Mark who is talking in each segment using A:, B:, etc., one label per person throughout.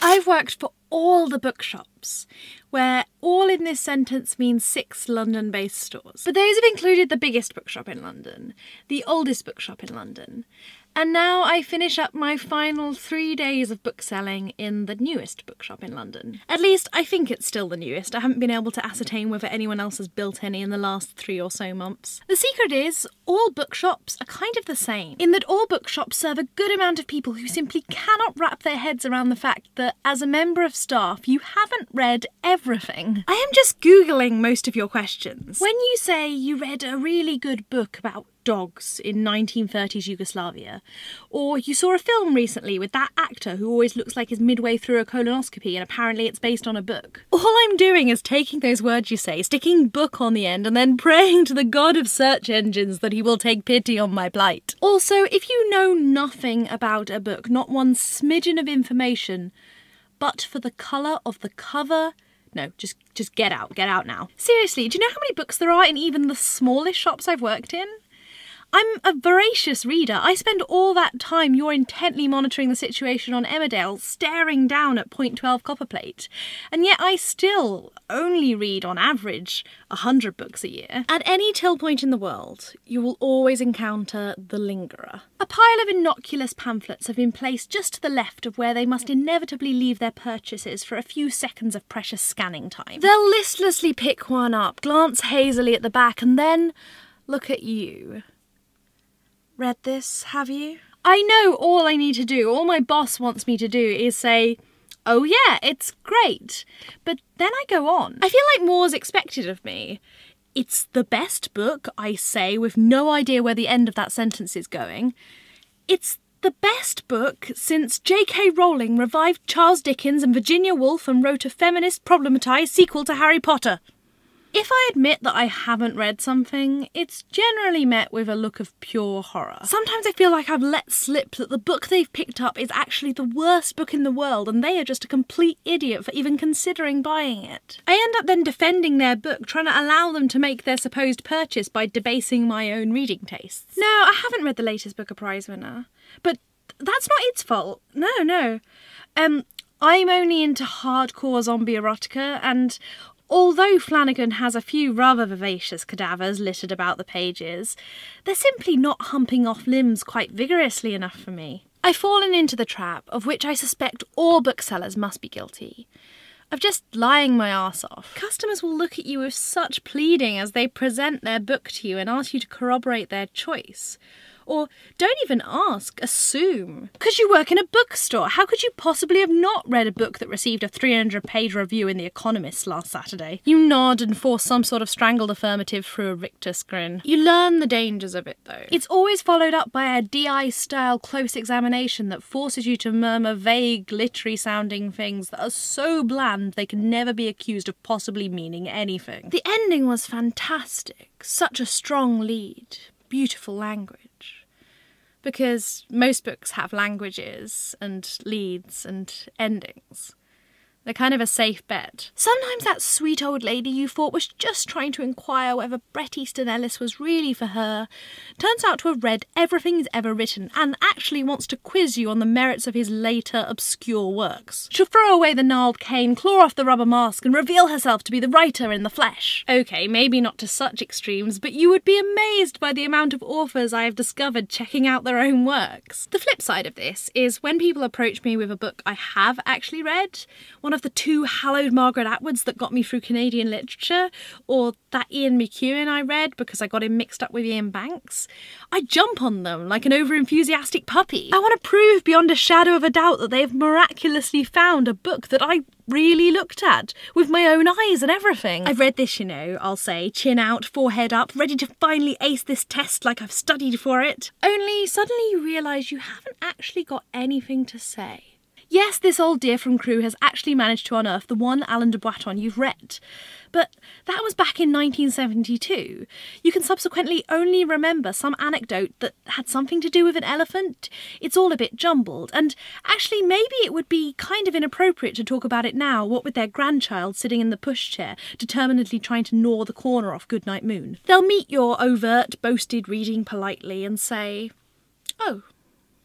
A: I've worked for all the bookshops, where all in this sentence means 6 London-based stores. But those have included the biggest bookshop in London, the oldest bookshop in London, and now I finish up my final 3 days of bookselling in the newest bookshop in London. At least, I think it's still the newest. I haven't been able to ascertain whether anyone else has built any in the last 3 or so months. The secret is, all bookshops are kind of the same, in that all bookshops serve a good amount of people who simply cannot wrap their heads around the fact that, as a member of staff, you haven't read everything. I am just Googling most of your questions. When you say you read a really good book about dogs in 1930s Yugoslavia, or you saw a film recently with that actor who always looks like he's midway through a colonoscopy and apparently it's based on a book. All I'm doing is taking those words you say, sticking book on the end, and then praying to the god of search engines that he will take pity on my plight. Also, if you know nothing about a book, not one smidgen of information, but for the colour of the cover, no, just get out now. Seriously, do you know how many books there are in even the smallest shops I've worked in? I'm a voracious reader. I spend all that time you're intently monitoring the situation on Emmerdale, staring down at .12 copperplate. And yet I still only read, on average, 100 books a year. At any till point in the world, you will always encounter the lingerer. A pile of innocuous pamphlets have been placed just to the left of where they must inevitably leave their purchases for a few seconds of precious scanning time. They'll listlessly pick one up, glance hazily at the back, and then look at you. Read this, have you? I know all I need to do, all my boss wants me to do is say, oh yeah, it's great. But then I go on. I feel like more's expected of me. It's the best book, I say, with no idea where the end of that sentence is going. It's the best book since J.K. Rowling revived Charles Dickens and Virginia Woolf and wrote a feminist problematised sequel to Harry Potter. If I admit that I haven't read something, it's generally met with a look of pure horror. Sometimes I feel like I've let slip that the book they've picked up is actually the worst book in the world and they are just a complete idiot for even considering buying it. I end up then defending their book, trying to allow them to make their supposed purchase by debasing my own reading tastes. No, I haven't read the latest Booker Prize winner, but that's not its fault. No. I'm only into hardcore zombie erotica, and although Flanagan has a few rather vivacious cadavers littered about the pages, they're simply not humping off limbs quite vigorously enough for me. I've fallen into the trap, of which I suspect all booksellers must be guilty, of just lying my arse off. Customers will look at you with such pleading as they present their book to you and ask you to corroborate their choice. Or don't even ask, assume. Because you work in a bookstore, how could you possibly have not read a book that received a 300-page review in The Economist last Saturday? You nod and force some sort of strangled affirmative through a rictus grin. You learn the dangers of it, though. It's always followed up by a DI-style close examination that forces you to murmur vague, glittery-sounding things that are so bland they can never be accused of possibly meaning anything. The ending was fantastic. Such a strong lead. Beautiful language. Because most books have languages and leads and endings. They're kind of a safe bet. Sometimes that sweet old lady you thought was just trying to inquire whether Bret Easton Ellis was really for her turns out to have read everything he's ever written and actually wants to quiz you on the merits of his later obscure works. She'll throw away the gnarled cane, claw off the rubber mask and reveal herself to be the writer in the flesh. Okay, maybe not to such extremes, but you would be amazed by the amount of authors I have discovered checking out their own works. The flip side of this is when people approach me with a book I have actually read, one of the 2 hallowed Margaret Atwoods that got me through Canadian literature, or that Ian McEwan I read because I got him mixed up with Ian Banks, I jump on them like an over-enthusiastic puppy. I want to prove beyond a shadow of a doubt that they have miraculously found a book that I really looked at, with my own eyes and everything. I've read this, you know, I'll say, chin out, forehead up, ready to finally ace this test like I've studied for it. Only suddenly you realise you haven't actually got anything to say. Yes, this old dear from Crewe has actually managed to unearth the one Alain de Botton you've read, but that was back in 1972. You can subsequently only remember some anecdote that had something to do with an elephant. It's all a bit jumbled, and actually maybe it would be kind of inappropriate to talk about it now, what with their grandchild sitting in the pushchair, determinedly trying to gnaw the corner off Goodnight Moon. They'll meet your overt, boasted reading politely and say, "Oh,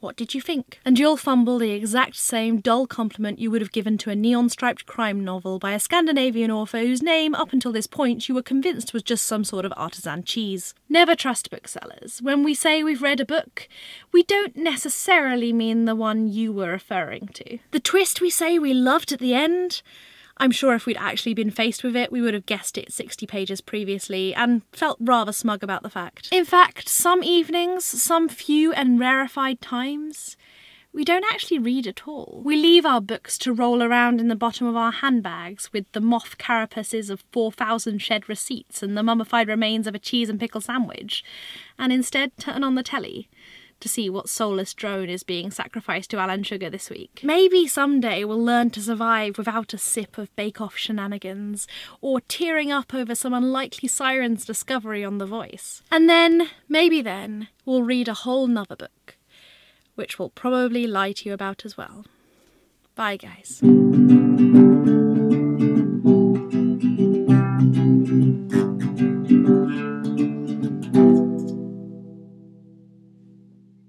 A: What did you think? And you'll fumble the exact same dull compliment you would have given to a neon-striped crime novel by a Scandinavian author whose name, up until this point, you were convinced was just some sort of artisan cheese. Never trust booksellers. When we say we've read a book, we don't necessarily mean the one you were referring to. The twist we say we loved at the end? I'm sure if we'd actually been faced with it, we would have guessed it 60 pages previously and felt rather smug about the fact. In fact, some evenings, some few and rarefied times, we don't actually read at all. We leave our books to roll around in the bottom of our handbags with the moth carapaces of 4,000 shed receipts and the mummified remains of a cheese and pickle sandwich, and instead turn on the telly to see what soulless drone is being sacrificed to Alan Sugar this week. Maybe someday we'll learn to survive without a sip of bake-off shenanigans, or tearing up over some unlikely siren's discovery on The Voice. And then, maybe then, we'll read a whole nother book, which we'll probably lie to you about as well. Bye, guys.